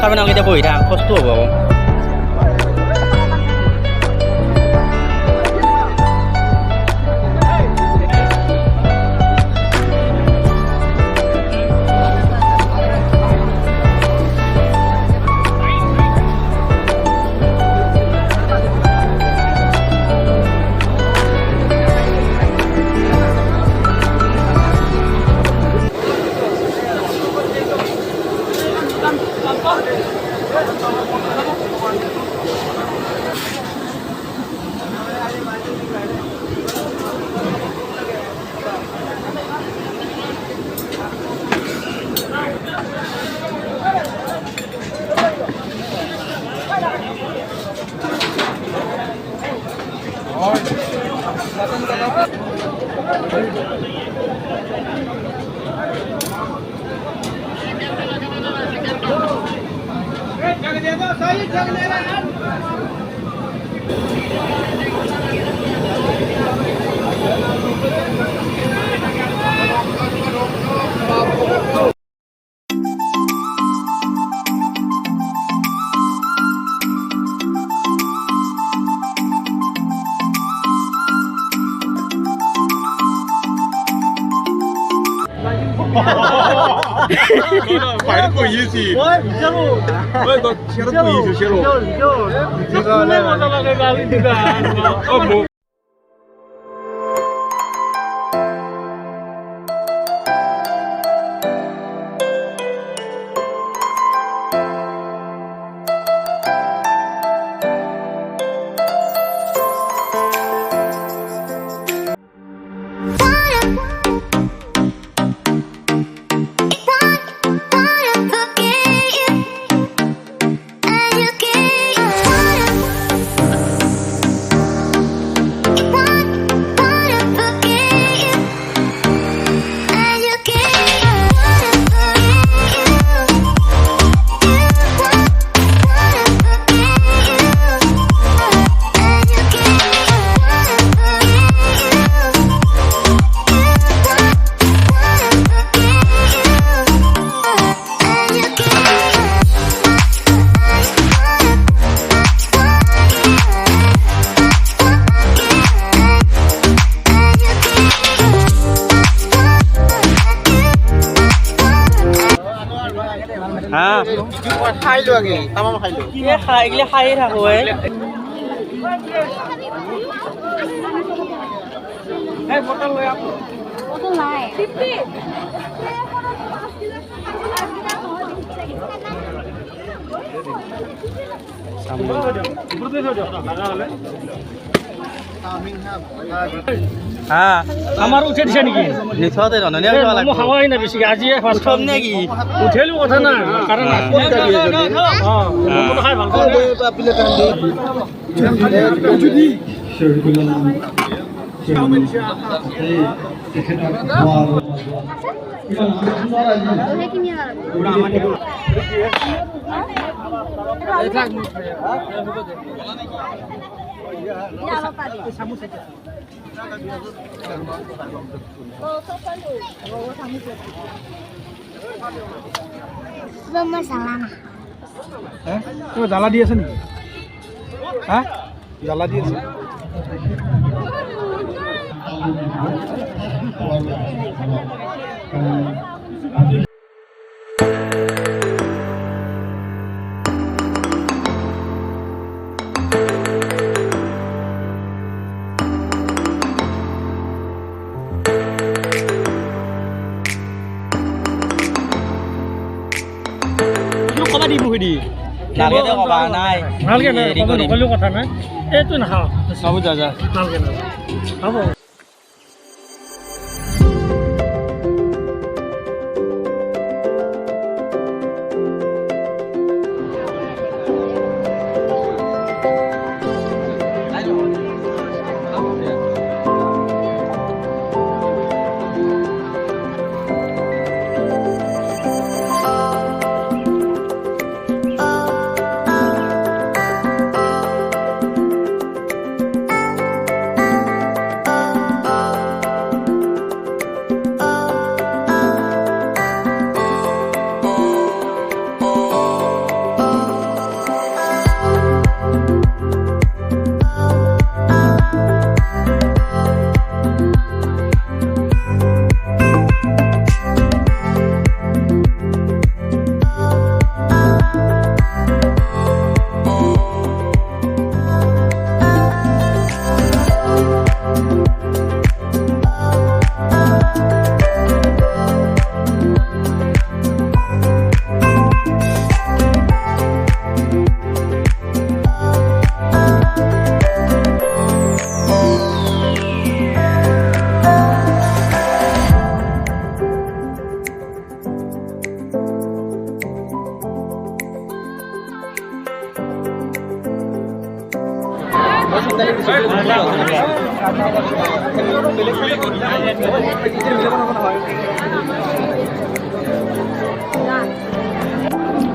তাৰমানে আমি এতিয়া বহি থাক কষ্ট হ'ব আকৌ摆的不一致。我都写的不一致，写了。这个来了，不。খাই লো আগে তামাম খাই লো এ খাই গলে খাই থাকো এই বটল লৈ আপ বটল নাই 50 হ্যাঁ আমার উঠে দিছে নাকি নিছতে রননে লাগব মই খাওয়াই না বেশি আজি ফাস্ট খাম নাকি উঠেলু কথা না কারণ আপনি কাটিয়ে যদি হ্যাঁ মই খাই ভাল পাও প্লেট আন দি যদি জ্বালা দি আছে নেকি হ্যাঁ জ্বালা দি আছে কবা দি মুখি নালকে কবা নাই নালকে নাই কলো কথা নাই এইটো নাখাও সব যা যা নালকে না হ'ব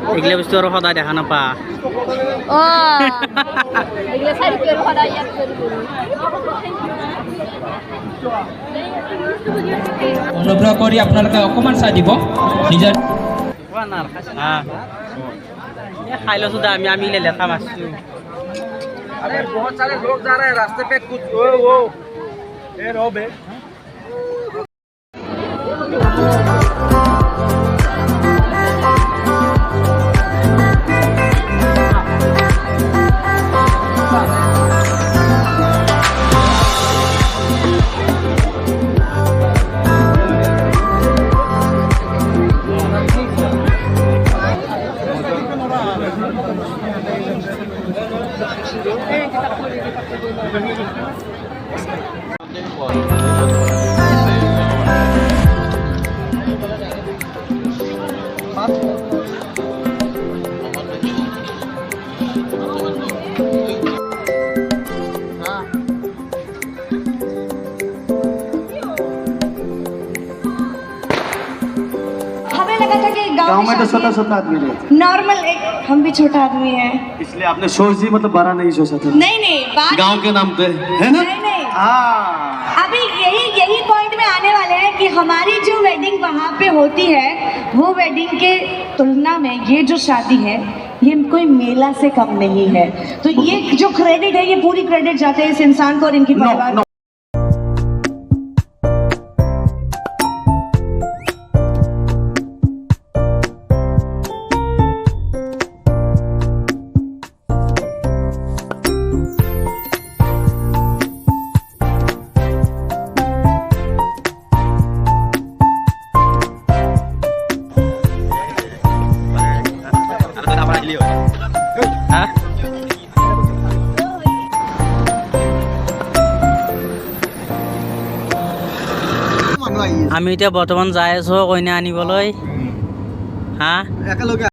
এইগিলা বস্তু আৰু সদায় দেখা নাপা অনুগ্ৰহ কৰি আপোনালোকে অকণমান চাই দিব নিজৰ খাই লৈছো দা আমি লেঠা মাছছো अरे बहुत सारे लोग जा रहे हैं रास्ते पे कुछ वो ए रो बे गांव में तो छोटा छोटा आदमी रहता नॉर्मल एक हम भी छोटा आदमी है इसलिए आपने सोच दी मतलब बड़ा नहीं सोचा था नहीं बात गांव के नाम पे है ना नहीं हाँ अभी यही पॉइंट में आने वाले हैं कि हमारी जो वेडिंग वहाँ पे होती है वो वेडिंग के तुलना में ये जो शादी है ये कोई मेला से कम नहीं है तो ये जो क्रेडिट है ये पूरी क्रेडिट जाते हैं इस इंसान को और इनकी परिवार को আমি এতিয়া বৰ্তমান যাই আছো কইনা আনিবলৈ হা একেলগে